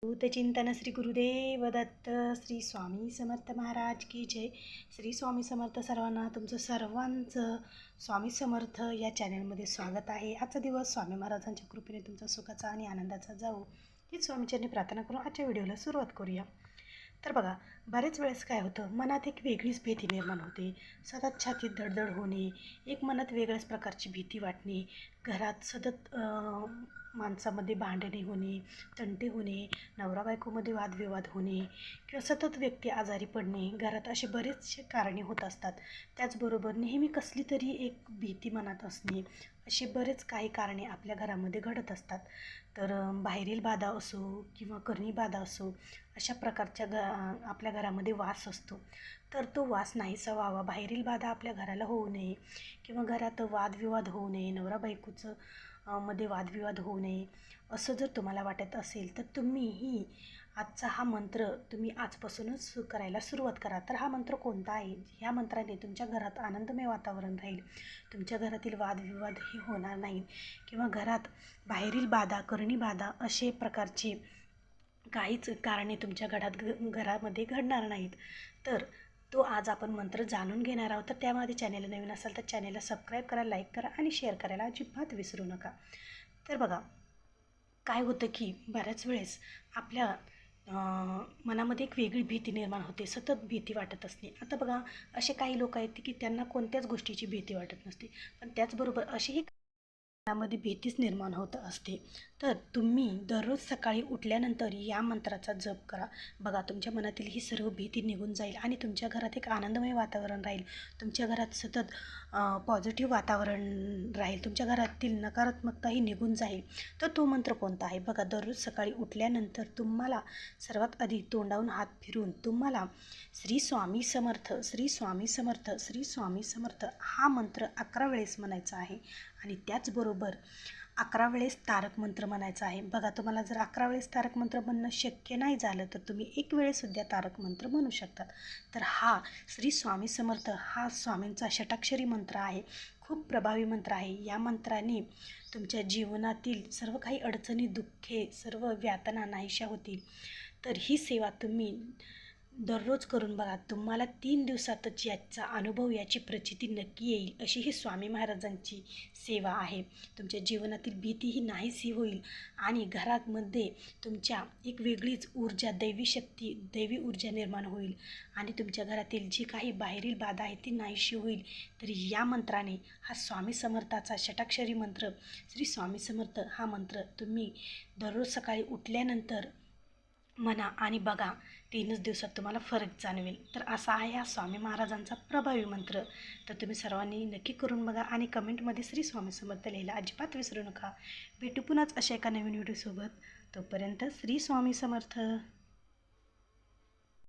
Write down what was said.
चिंतन श्री गुरुदेव दत्त श्री स्वामी समर्थ महाराज की जय। श्री स्वामी समर्थ सर्वांना तुमचं सर्वांचं स्वामी समर्थ या चॅनलमध्ये स्वागत आहे। आजचा दिवस स्वामी महाराजांच्या कृपेने तुमचा सुखाचा आणि आनंदाचा जावो हीच स्वामीचरणी प्रार्थना करून आजच्या व्हिडिओला सुरुवात करूया। तर बघा, बरेच वेळेस काय होतं, मनात एक वेगळीच भीती निर्माण होते। सतत छातीत धडधड होणे, एक मनात वेगळ्याच प्रकारची भीती वाटणे, घरात सतत माणसामध्ये भांडणे होणे, तंटे होणे, नवरा बायकोमध्ये वादविवाद होणे किंवा सतत व्यक्ती आजारी पडणे, घरात असे बरेचसे कारणे होत असतात। त्याचबरोबर नेहमी कसली तरी एक भीती मनात असणे, असे बरेच काही कारणे आपल्या घरामध्ये घडत असतात। तर बाहेरील बाधा असो किंवा करणी बाधा असो, अशा प्रकारच्या आपल्या घरामध्ये वास असतो। तर तो वास नाहीसा व्हावा, बाहेरील बाधा आपल्या घराला होऊ नये किंवा घरात वादविवाद होऊ नये, नवरा बायकोचं मध्ये वादविवाद होऊ नये असं जर तुम्हाला वाटत असेल तर तुम्हीही आजचा हा मंत्र तुम्ही आजपासूनच करायला सुरुवात करा। तर हा मंत्र कोणता आहे? ह्या मंत्राने तुमच्या घरात आनंदमय वातावरण राहील, तुमच्या घरातील वादविवाद हे होणार नाहीत किंवा घरात बाहेरील बाधा, करणी बाधा असे प्रकारचे काहीच कारणे तुमच्या घरामध्ये घडणार नाहीत। तर तो आज आपण मंत्र जाणून घेणार आहोत। तर त्यामध्ये चॅनेल नवीन असाल तर चॅनेलला सबस्क्राईब करा, लाईक करा आणि शेअर करायला अजिबात विसरू नका। तर बघा, काय होतं की बऱ्याच वेळेस आपल्या मनामध्ये एक वेगळी भीती निर्माण होते, सतत भीती वाटत असते। आता बघा, असे काही लोक आहेत की त्यांना कोणत्याच गोष्टीची भीती वाटत नसते, पण त्याचबरोबर अशीही मनामध्ये भीतीच निर्माण होत असते। तर तुम्ही दररोज सकाळी उठल्यानंतर या मंत्राचा जप करा। बघा, तुमच्या मनातील ही सर्व भीती निघून जाईल आणि तुमच्या घरात एक आनंदमय वातावरण राहील, तुमच्या घरात सतत पॉझिटिव्ह वातावरण राहील, तुमच्या घरातील नकारात्मकताही निघून जाईल। तर तो मंत्र कोणता आहे? बघा, दररोज सकाळी उठल्यानंतर तुम्हाला सर्वात आधी तोंडावून हात फिरून तुम्हाला श्री स्वामी समर्थ, श्री स्वामी समर्थ, श्री स्वामी समर्थ हा मंत्र 11 वेळेस म्हणायचा आहे आणि त्याचबरोबर 11 वेळेस तारक मंत्र म्हणायचा आहे। बघा, तुम्हाला जर 11 वेळेस तारक मंत्र म्हणणं शक्य नाही झालं तर तुम्ही 1 वेळेसुद्धा तारक मंत्र म्हणू शकतात। तर हा श्री स्वामी समर्थ हा स्वामींचा षटाक्षरी मंत्र आहे, खूप प्रभावी मंत्र आहे। या मंत्राने तुमच्या जीवनातील सर्व काही अडचणी, दुःखे, सर्व व्यातना नाहीशा होतील। तर ही सेवा तुम्ही दररोज करून बघा, तुम्हाला 3 दिवसातच याचा अनुभव, याची प्रचिती नक्की येईल। अशी ही स्वामी महाराजांची सेवा आहे। तुमच्या जीवनातील भीतीही नाहीशी होईल आणि घरामध्ये तुमच्या एक वेगळीच ऊर्जा, दैवी शक्ती, दैवी ऊर्जा निर्माण होईल आणि तुमच्या घरातील जी काही बाहेरील बाधा आहे ती नाहीशी होईल। तर या मंत्राने, हा स्वामी समर्थाचा षटाक्षरी मंत्र श्री स्वामी समर्थ हा मंत्र तुम्ही दररोज सकाळी उठल्यानंतर म्हणा आणि बघा, 3च दिवसात तुम्हाला फरक जाणवेल। तर असा आहे हा स्वामी महाराजांचा प्रभावी मंत्र। तर तुम्ही सर्वांनी नक्की करून बघा आणि कमेंटमध्ये श्री स्वामी समर्थ लिहायला अजिबात विसरू नका। भेटू पुन्हाच अशा एका नवीन व्हिडिओसोबत। तोपर्यंत श्री स्वामी समर्थ।